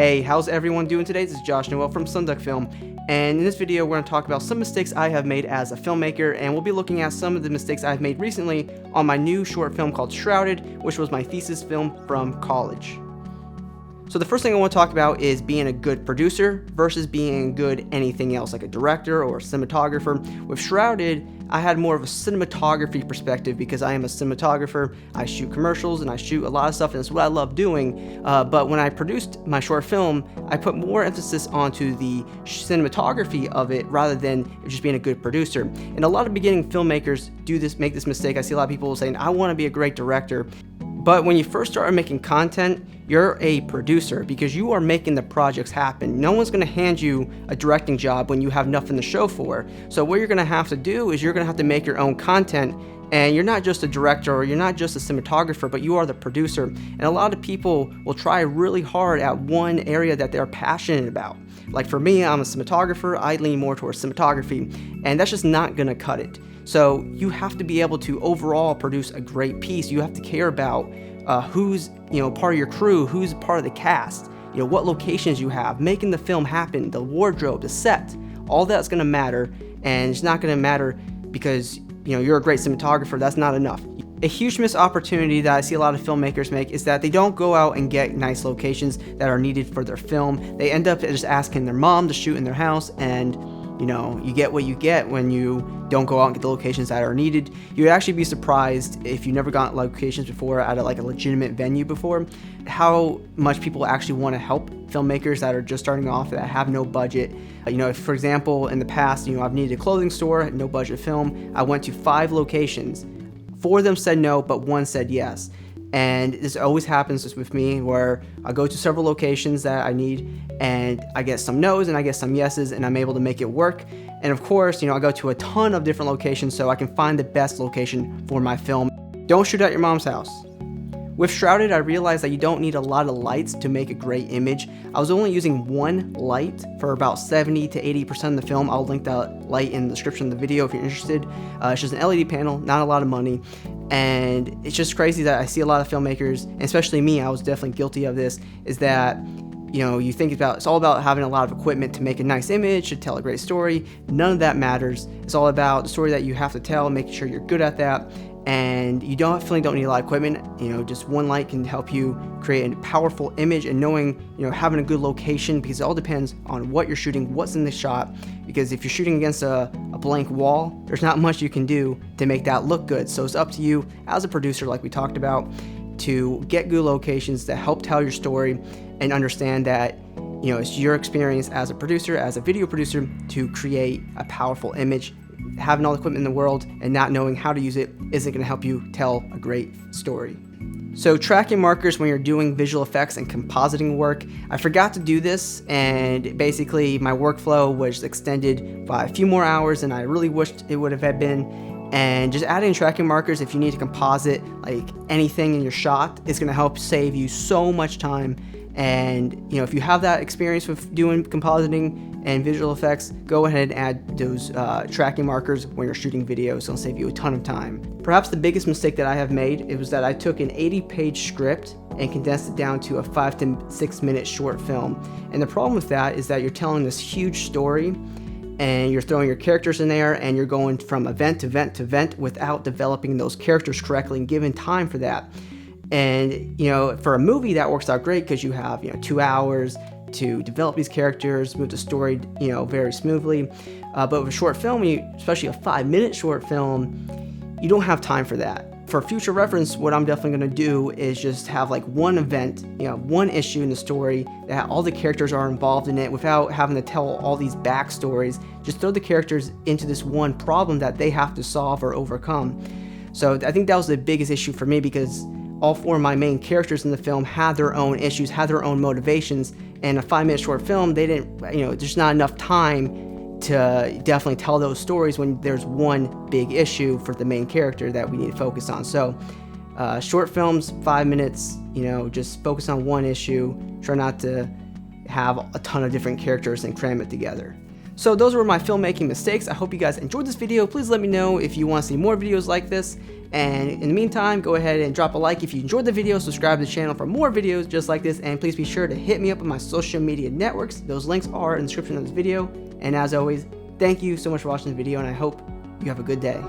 Hey, how's everyone doing today? This is Josh Noel from SonduckFilm, and in this video we're going to talk about some mistakes I have made as a filmmaker, and we'll be looking at some of the mistakes I've made recently on my new short film called Shrouded, which was my thesis film from college. So the first thing I want to talk about is being a good producer versus being good anything else, like a director or a cinematographer. With Shrouded, I had more of a cinematography perspective because I am a cinematographer. I shoot commercials and I shoot a lot of stuff, and it's what I love doing. But when I produced my short film, I put more emphasis onto the cinematography of it rather than just being a good producer. And a lot of beginning filmmakers make this mistake. I see a lot of people saying, I want to be a great director. But when you first start making content, you're a producer because you are making the projects happen. No one's going to hand you a directing job when you have nothing to show for. So what you're going to have to do is you're going to have to make your own content, and you're not just a director or you're not just a cinematographer, but you are the producer. And a lot of people will try really hard at one area that they're passionate about. Like for me, I'm a cinematographer. I lean more towards cinematography, and that's just not going to cut it. So you have to be able to overall produce a great piece. You have to care about who's part of your crew, who's part of the cast, what locations you have, making the film happen, the wardrobe, the set. All that's going to matter, and it's not going to matter because you're a great cinematographer. That's not enough. A huge missed opportunity that I see a lot of filmmakers make is that they don't go out and get nice locations that are needed for their film. They end up just asking their mom to shoot in their house, and you get what you get when you don't go out and get the locations that are needed. You'd actually be surprised if you never got locations before at a legitimate venue before, how much people actually want to help filmmakers that are just starting off, that have no budget. If, for example, in the past, I've needed a clothing store, no budget film. I went to 5 locations. 4 of them said no, but 1 said yes. And this always happens with me, where I go to several locations that I need, and I get some no's and I get some yeses, and I'm able to make it work. And of course, I go to a ton of different locations so I can find the best location for my film. Don't shoot at your mom's house. With Shrouded, I realized that you don't need a lot of lights to make a great image. I was only using 1 light for about 70 to 80% of the film. I'll link that light in the description of the video if you're interested. It's just an LED panel, not a lot of money. And it's just crazy that I see a lot of filmmakers, and especially me, I was definitely guilty of this, is that you think it's all about having a lot of equipment to make a nice image, to tell a great story. None of that matters. It's all about the story that you have to tell, making sure you're good at that. And you definitely don't need a lot of equipment. Just 1 light can help you create a powerful image, and knowing, having a good location, because it all depends on what you're shooting, what's in the shot. Because if you're shooting against a blank wall, there's not much you can do to make that look good. So it's up to you as a producer, like we talked about, to get good locations that help tell your story, and understand that it's your experience as a producer, as a video producer, to create a powerful image. Having all the equipment in the world and not knowing how to use it isn't going to help you tell a great story. So tracking markers when you're doing visual effects and compositing work, I forgot to do this, and basically my workflow was extended by a few more hours than I really wished it would have been. And just adding tracking markers if you need to composite like anything in your shot is going to help save you so much time. And if you have that experience with doing compositing and visual effects, go ahead and add those tracking markers when you're shooting videos. It'll save you a ton of time. Perhaps the biggest mistake that I have made was that I took an 80-page script and condensed it down to a 5 to 6 minute short film. And the problem with that is that you're telling this huge story, and you're throwing your characters in there, and you're going from event to event to event without developing those characters correctly and giving time for that. And for a movie that works out great because you have 2 hours to develop these characters, move the story very smoothly. But with a short film, especially a 5-minute short film, you don't have time for that. For future reference, what I'm definitely going to do is just have one event, 1 issue in the story that all the characters are involved in it without having to tell all these backstories. Just throw the characters into this one problem that they have to solve or overcome. So I think that was the biggest issue for me, because all 4 of my main characters in the film had their own issues, had their own motivations. And a 5-minute short film, they didn't, there's not enough time to definitely tell those stories when there's one big issue for the main character that we need to focus on. So short films, 5 minutes, just focus on 1 issue. Try not to have a ton of different characters and cram it together. So those were my filmmaking mistakes. I hope you guys enjoyed this video. Please let me know if you want to see more videos like this. And in the meantime, go ahead and drop a like if you enjoyed the video, subscribe to the channel for more videos just like this, and please be sure to hit me up on my social media networks. Those links are in the description of this video. And as always, thank you so much for watching the video, and I hope you have a good day.